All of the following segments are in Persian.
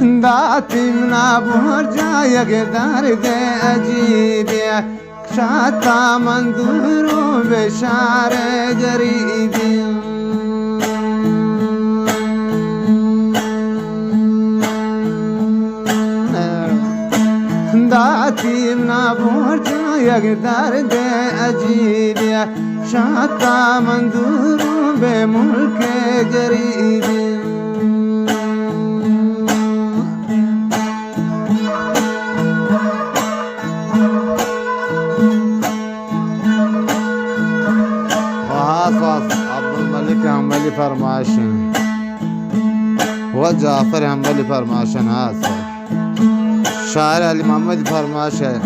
داتیم نبرجا یک درد عجیبیه شاتا من دورو به شهر غریبی داتیم نبرجا یک درد عجیبیه شاتا من دورو به ملک غریبی عبدالملک حنبلی فرمایشن و جعفر حنبلی فرمایشن هست شاعر علی محمد فرمایشه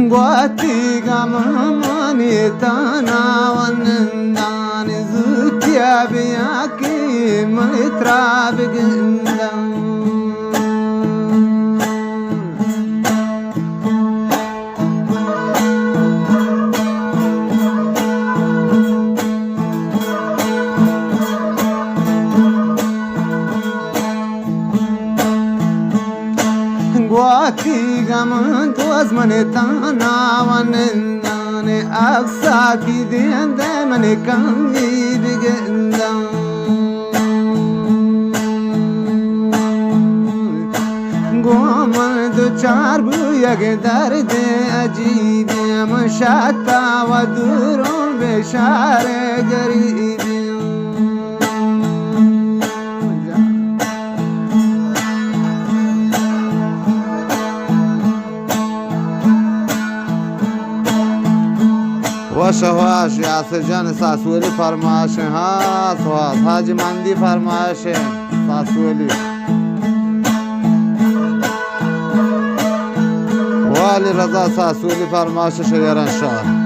گواتی گمانی تانا ونندان زوتیا بیا کی مترا بگندم گواتی گمان تو از من تانا ونندان اقصاتی دینده من کمی بگندم گومن دو چار بو یک درد عجیبی مشاتا و دورون به شهر غریبی وشواش یاسر جان ساسولی فرمایش هست حاجی مندی فرمایش ساسولی والی رضا ساسولی فرمایش شیران شاه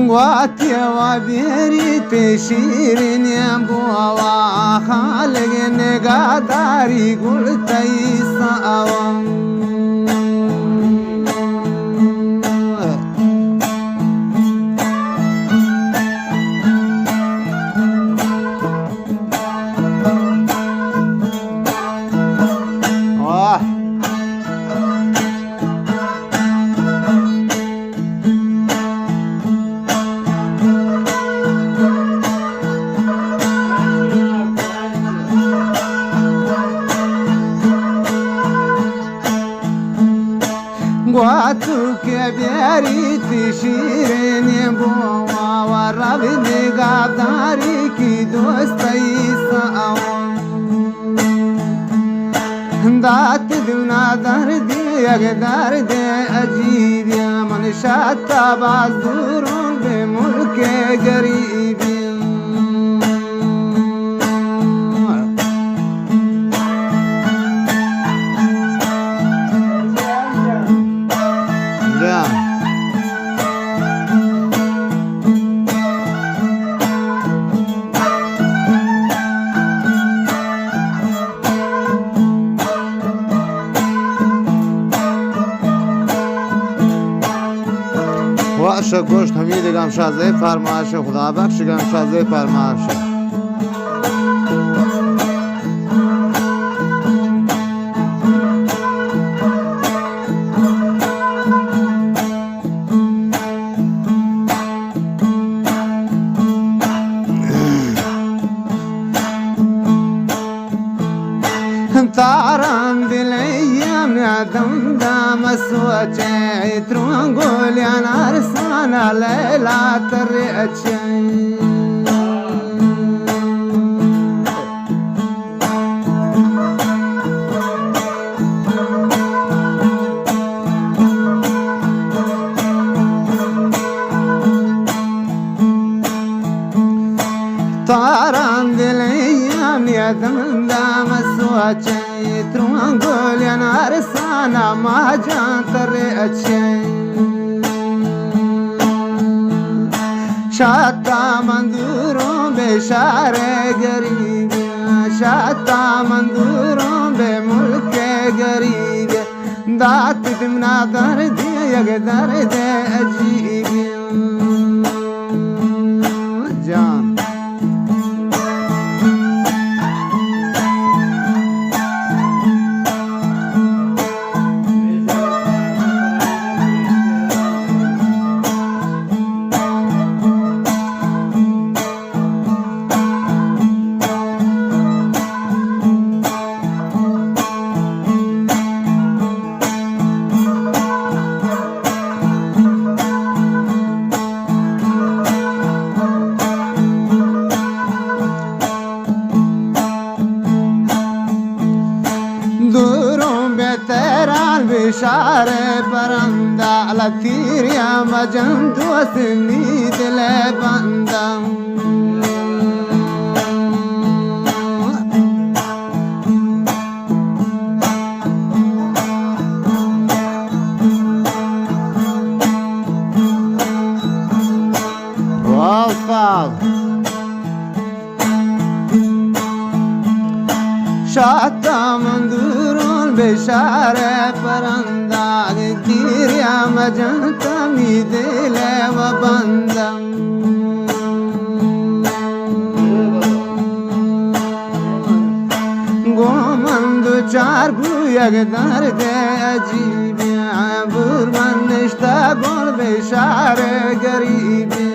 گواتی و بیری پیشیرین بوا خالق نگاداری گل تیساوام گواتو که بیاری تشیرین بوا و رب نگهداری کی دوستی ساوان دات دونا دردی یک درد عجیبی من شاتا باز دورون به ملک غریبی واش گوشت حمید گمشازه فرمایش خدا بخش گمشازه فرمایش تاران دلیم یادم دام سوچه ترون گولیان ارسانا لیلا ترچه تاران دلیم یادم دام سوچه ترون گولیان ارسانا نما جان تر اچه شاتا مندوروں بے شارے غریب شاتا مندوروں بے ملک غریب دات دمنا درد یک درد عجیب جان بشارة برندا على كثير يا مجند وسني دل بندا واو شاتا مندورون بشاره پرندا گیریا مجنتا می دل و بندم گومند چار بو یک درد عجیب بور من نشتا گل بشاره گریبی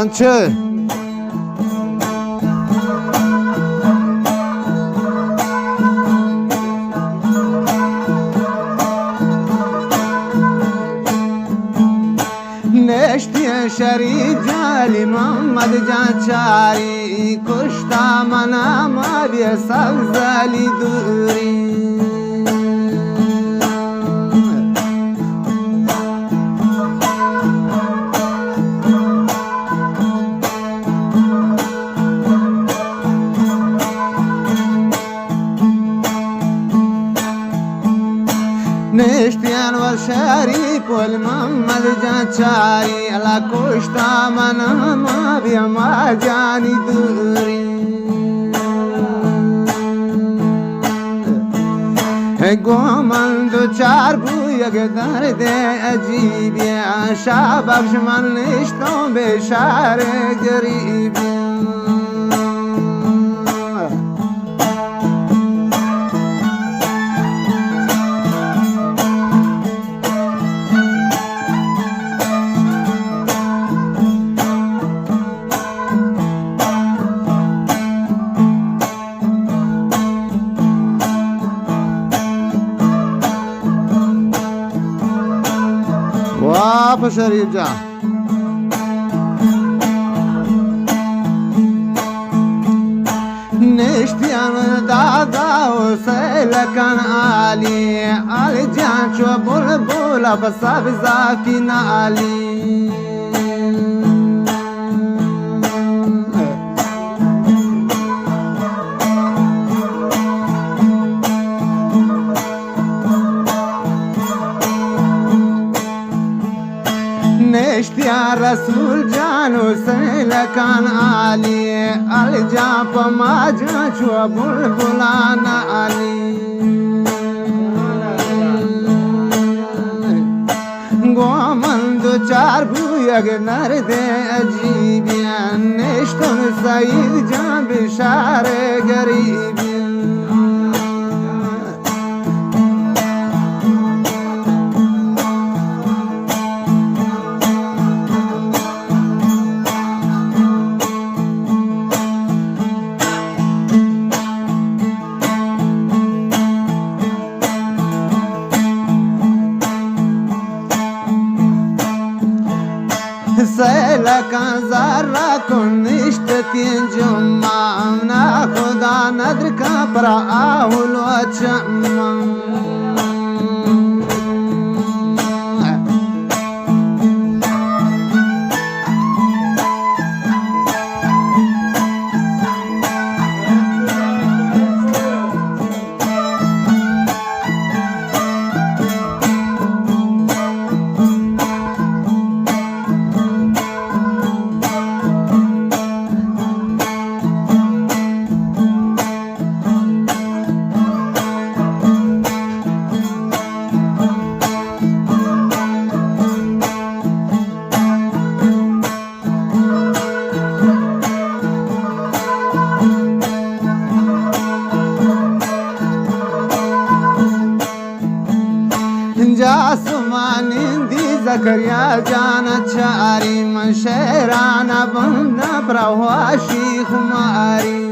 Hançı Neştiye şerif cali Muhammed Cançari Kuşta manama bir savzali duri نشتیان و شریف والمحمد جانچاری علا کشتا من ما بیا ما جانی دوری گومن دو چار بو یک درد عجیبی شابخش من نشتم بشار گریبی واپ شریف جان نشتیان دادا و سیلکن آلی آلی جان چو بول بولا بسا بزاکی نالی نشتیان رسول جان و سیلکان آلی آلی جان پا ما جان چو بلبلان آلی گومن دو چار بو یک درد عجیبیان نشتم سعید جان بشار گریبی کن زر کن نشتت جمع نه خدا ندرک پر آهل و چم جاسمان دی زکریا جان چاری من شیران بند پرواشی خماری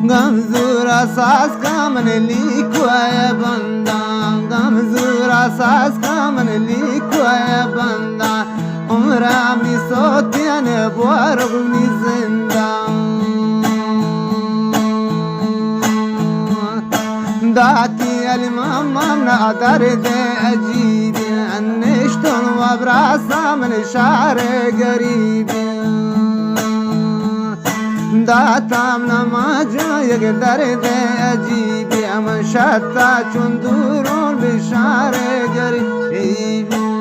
गमजूर सास का मन लिखवाया बंदा गमजूर सास का मन लिखवाया बंदा उमरा मी सोतियन बोरगुनी जिंदा दाती الماما نقدر ده أجيب النشتن وبراسا من شعر قريب داتام لما جا يقدر ده أجيب من شتا چندورون بشعر قريب